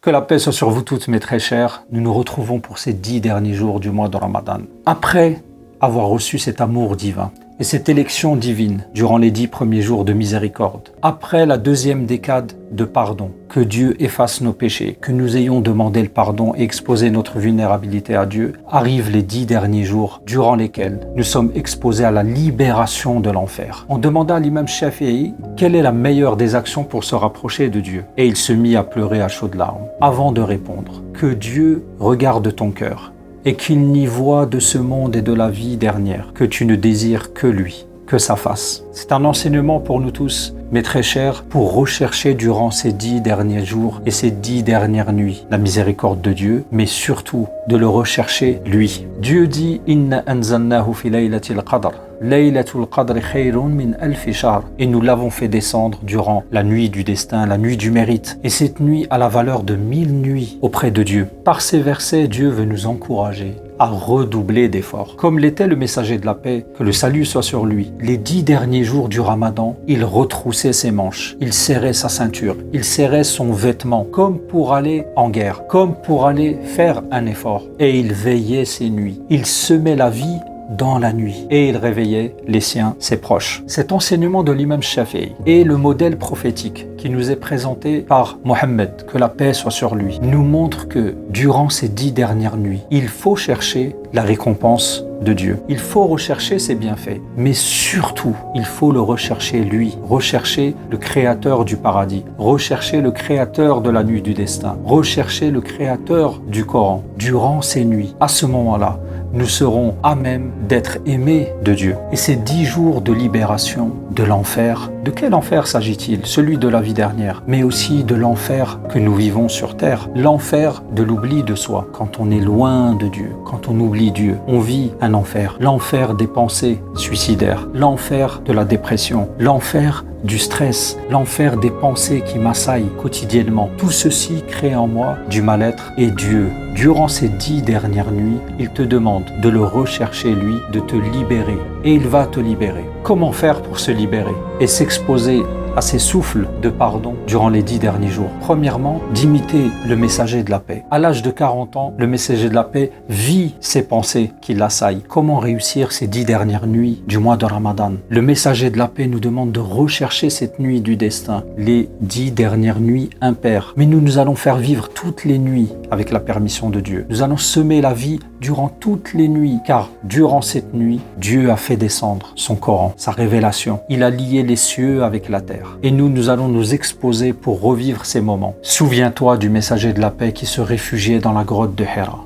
Que la paix soit sur vous toutes, mes très chers. Nous nous retrouvons pour ces 10 derniers jours du mois de Ramadan. Après avoir reçu cet amour divin et cette élection divine durant les 10 premiers jours de miséricorde, après la deuxième décade de pardon, que Dieu efface nos péchés, que nous ayons demandé le pardon et exposé notre vulnérabilité à Dieu, arrivent les 10 derniers jours durant lesquels nous sommes exposés à la libération de l'enfer. On demanda à l'imam Shafi'i quelle est la meilleure des actions pour se rapprocher de Dieu, et il se mit à pleurer à chaudes larmes avant de répondre que Dieu regarde ton cœur et qu'il n'y voit de ce monde et de la vie dernière que tu ne désires que lui, que sa face. C'est un enseignement pour nous tous, mes très chers, pour rechercher durant ces 10 derniers jours et ces 10 dernières nuits la miséricorde de Dieu, mais surtout de le rechercher lui. Dieu dit « Inna anzalnahu fi laylatil qadr ». Laylatul Qadr khayrun min alfi shahr. Et nous l'avons fait descendre durant la nuit du destin, la nuit du mérite. Et cette nuit a la valeur de 1000 nuits auprès de Dieu. Par ces versets, Dieu veut nous encourager à redoubler d'efforts. Comme l'était le messager de la paix, que le salut soit sur lui. Les 10 derniers jours du Ramadan, il retroussait ses manches, il serrait sa ceinture, il serrait son vêtement, comme pour aller en guerre, comme pour aller faire un effort. Et il veillait ses nuits. Il semait la vie dans la nuit et il réveillait les siens, ses proches. Cet enseignement de l'imam Shafi'i est le modèle prophétique qui nous est présenté par Mohammed, que la paix soit sur lui, nous montre que durant ces 10 dernières nuits, il faut chercher la récompense de Dieu. Il faut rechercher ses bienfaits, mais surtout, il faut le rechercher lui, rechercher le créateur du paradis, rechercher le créateur de la nuit du destin, rechercher le créateur du Coran. Durant ces nuits, à ce moment-là, nous serons à même d'être aimés de Dieu. Et ces 10 jours de libération de l'enfer, de quel enfer s'agit-il? Celui de la vie dernière, mais aussi de l'enfer que nous vivons sur terre. L'enfer de l'oubli de soi. Quand on est loin de Dieu, quand on oublie Dieu, on vit un enfer. L'enfer des pensées suicidaires, l'enfer de la dépression, l'enfer du stress, l'enfer des pensées qui m'assaillent quotidiennement. Tout ceci crée en moi du mal-être et Dieu. Durant ces 10 dernières nuits, il te demande de le rechercher lui, de te libérer. Et il va te libérer. Comment faire pour se libérer et s'exposer à ces souffles de pardon durant les 10 derniers jours? Premièrement, d'imiter le messager de la paix. À l'âge de 40 ans, le messager de la paix vit ces pensées qui l'assaillent. Comment réussir ces 10 dernières nuits du mois de Ramadan? Le messager de la paix nous demande de rechercher cette nuit du destin, les 10 dernières nuits impaires. Mais nous allons faire vivre toutes les nuits avec la permission de Dieu. Nous allons semer la vie durant toutes les nuits, car durant cette nuit, Dieu a fait descendre son Coran, sa révélation. Il a lié les cieux avec la terre. Et nous allons nous exposer pour revivre ces moments. Souviens-toi du messager de la paix qui se réfugiait dans la grotte de Hira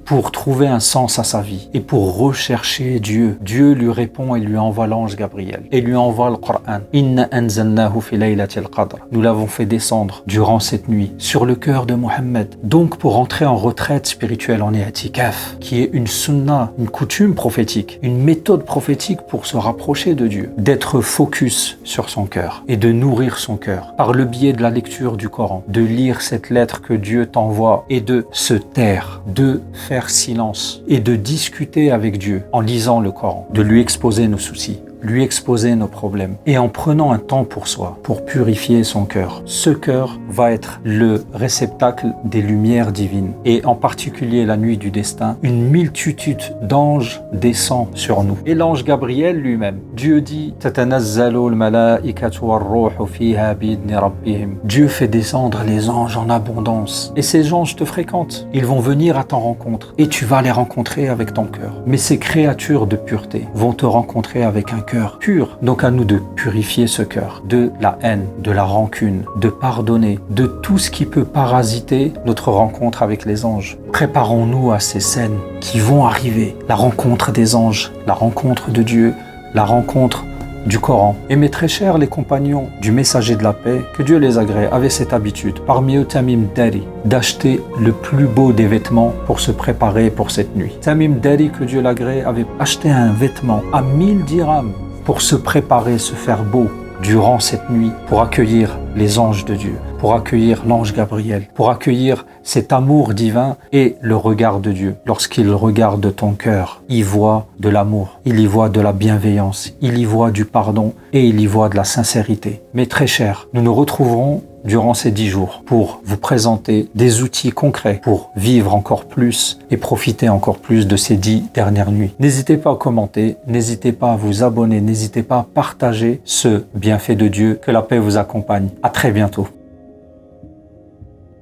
pour trouver un sens à sa vie et pour rechercher Dieu. Dieu lui répond et lui envoie l'ange Gabriel et lui envoie le Coran. Inna anzalnahu fi laylatil qadr. Nous l'avons fait descendre durant cette nuit sur le cœur de Mohammed. Donc pour entrer en retraite spirituelle en i'tikaf, qui est une sunna, une coutume prophétique, une méthode prophétique pour se rapprocher de Dieu, d'être focus sur son cœur et de nourrir son cœur par le biais de la lecture du Coran, de lire cette lettre que Dieu t'envoie et de se taire, de faire silence et de discuter avec Dieu en lisant le Coran, de lui exposer nos soucis, lui exposer nos problèmes et en prenant un temps pour soi, pour purifier son cœur. Ce cœur va être le réceptacle des lumières divines et en particulier la nuit du destin, une multitude d'anges descend sur nous. Et l'ange Gabriel lui-même, Dieu dit tatanazzalu al-malaikatu war-ruhu fiha bi-idni rabbihim. Dieu fait descendre les anges en abondance et ces anges te fréquentent. Ils vont venir à ton rencontre et tu vas les rencontrer avec ton cœur. Mais ces créatures de pureté vont te rencontrer avec un cœur pur. Donc à nous de purifier ce cœur de la haine, de la rancune, de pardonner, de tout ce qui peut parasiter notre rencontre avec les anges. Préparons-nous à ces scènes qui vont arriver. La rencontre des anges, la rencontre de Dieu, la rencontre du Coran. Et mes très chers, les compagnons du messager de la paix, que Dieu les agrée, avaient cette habitude, parmi eux Tamim Dari, d'acheter le plus beau des vêtements pour se préparer pour cette nuit. Tamim Dari, que Dieu l'agrée, avait acheté un vêtement à 1000 dirhams pour se préparer, se faire beau durant cette nuit, pour accueillir les anges de Dieu, pour accueillir l'ange Gabriel, pour accueillir cet amour divin et le regard de Dieu. Lorsqu'il regarde ton cœur, il voit de l'amour, il y voit de la bienveillance, il y voit du pardon et il y voit de la sincérité. Mes très chers, nous nous retrouverons durant ces 10 jours pour vous présenter des outils concrets pour vivre encore plus et profiter encore plus de ces 10 dernières nuits. N'hésitez pas à commenter, n'hésitez pas à vous abonner, n'hésitez pas à partager ce bienfait de Dieu. Que la paix vous accompagne. À très bientôt.